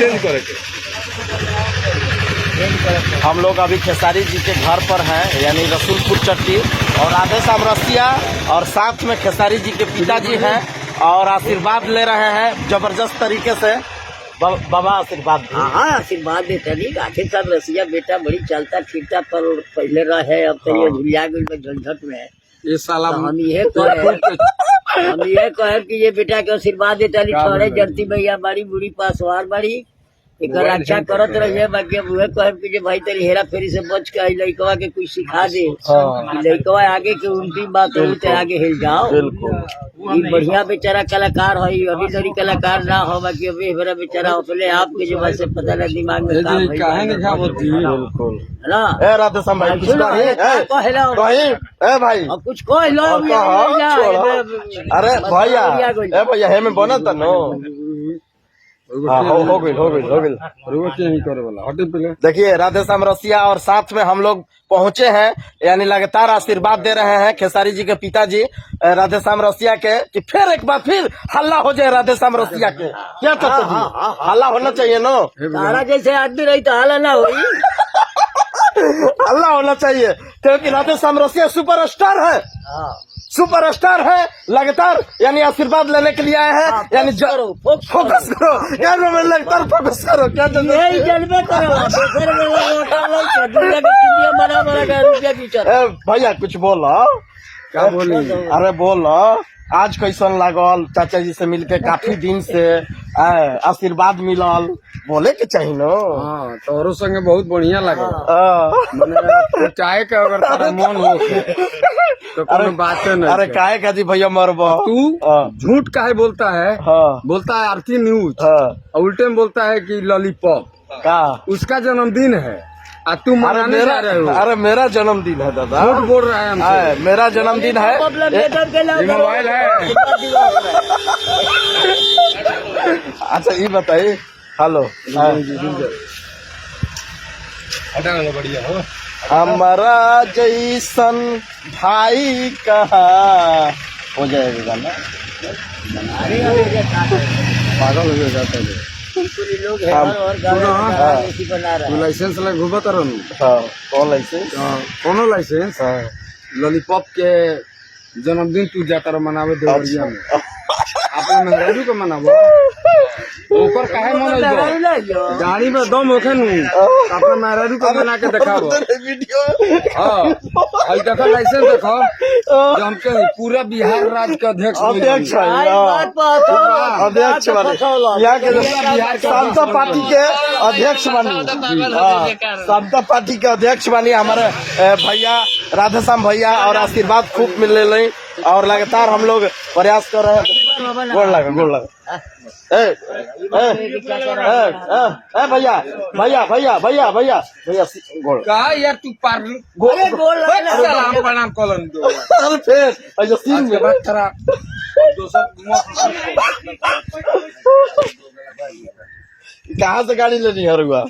Change करे के। हम लोग अभी खेसारी जी के घर पर हैं, यानी रसूलपुर चट्टी, और राधे श्याम रसिया और साथ में खेसारी जी के पिताजी हैं और आशीर्वाद ले रहे हैं जबरदस्त तरीके से। बाबा आशीर्वाद। हाँ आशीर्वाद देता नहीं। राधे श्याम रसिया बेटा बड़ी चलता फिरता, पर पहले रहे अब तो ये भूलिया गई में झंझट में है। ये साला हम ये कहे कि ये बेटा के आशीर्वाद देता नहीं। थोड़े जड़ती भैया बड़ी बूढ़ी पासवार बड़ी एक रक्षा करत रहिए। बाकी अब वह कहे कि भाई तेरी हेरा फेरी से बच के लड़कवा के कुछ सिखा दे। लड़कवा आगे के उल्टी बात हो तो आगे हिल जाओ। ये बढ़िया बेचारा कलाकार है, अभी तरी कलाकार ना हो। बाकी अभी मेरा बेचारा अपने आप के जो है पता ना दिमाग में काम है ना। राधे श्याम भाई भाई अब कुछ कह लो। अरे भैया हे में बना था नो। हो गई। देखिए राधे श्याम रसिया और साथ में हम लोग पहुंचे हैं, यानी लगातार आशीर्वाद दे रहे हैं खेसारी जी के पिताजी राधे श्याम रसिया के, कि फिर एक बार फिर हल्ला हो जाए राधे श्याम रसिया के। क्या कहते हैं? हल्ला होना चाहिए नो। तारा जैसे आदमी रही तो हल्ला ना हुई। हल्ला होना चाहिए, क्योंकि राधे श्याम रसिया सुपरस्टार है। सुपरस्टार है, लगातार यानी आशीर्वाद लेने के लिए आए हैं। यानी फोकस करो यार, लगातार फोकस करो। क्या भैया कुछ बोलो। क्या बोली? अरे बोलो, आज कैसन लागल? चाचा जी से मिलके काफी दिन से आशीर्वाद मिलल, बोले के चाहिए नो। हाँ, तोरो संगे बहुत बढ़िया लगा। चाहे के अगर तारा मन हो तो कोनो बात नहीं। अरे काहे का जी भैया मरबो तू झूठ काहे बोलता है? बोलता है आरती न्यूज, उल्टे में बोलता है कि लॉलीपॉप का उसका जन्मदिन है और तू मनाने जा रहे हो। अरे मेरा जन्मदिन है दादा, झूठ बोल रहा है हमसे। मेरा जन्मदिन है। मोबाइल है। अच्छा ये बताइए, हेलो बढ़िया हो। हमारा जैसन भाई कहा हो जाएगा ना। पागल हो जाता है। तू लाइसेंस लग घूमा करो। कौन लाइसेंस? कोनो लाइसेंस? लॉलीपॉप के जन्मदिन तू जाकर मनावे देवरिया में। अपने मेहरारू को मनावो। ओकर काहे मनइबो? गाड़ी में दम होखे नु, अपने मेहरारू को मना के दिखाओ। हां, आई देखो लाइसेंस देखो। जो हमके पूरा बिहार राज्य के अध्यक्ष वाले यहाँ के बिहार समता पार्टी के अध्यक्ष बनी। समता पार्टी के अध्यक्ष बनी हमारे भैया राधे श्याम भैया, और आशीर्वाद खूब मिले रही और लगातार हम लोग प्रयास कर रहे हैं। गोड़ लगा भैया भैया भैया भैया भैया भैया गोड़ कहा यार तू पार सलाम प्रणाम कॉलन दो। अरे फिर ऐसा सीन में बात खराब कहाँ से गाड़ी लेनी है रुआ?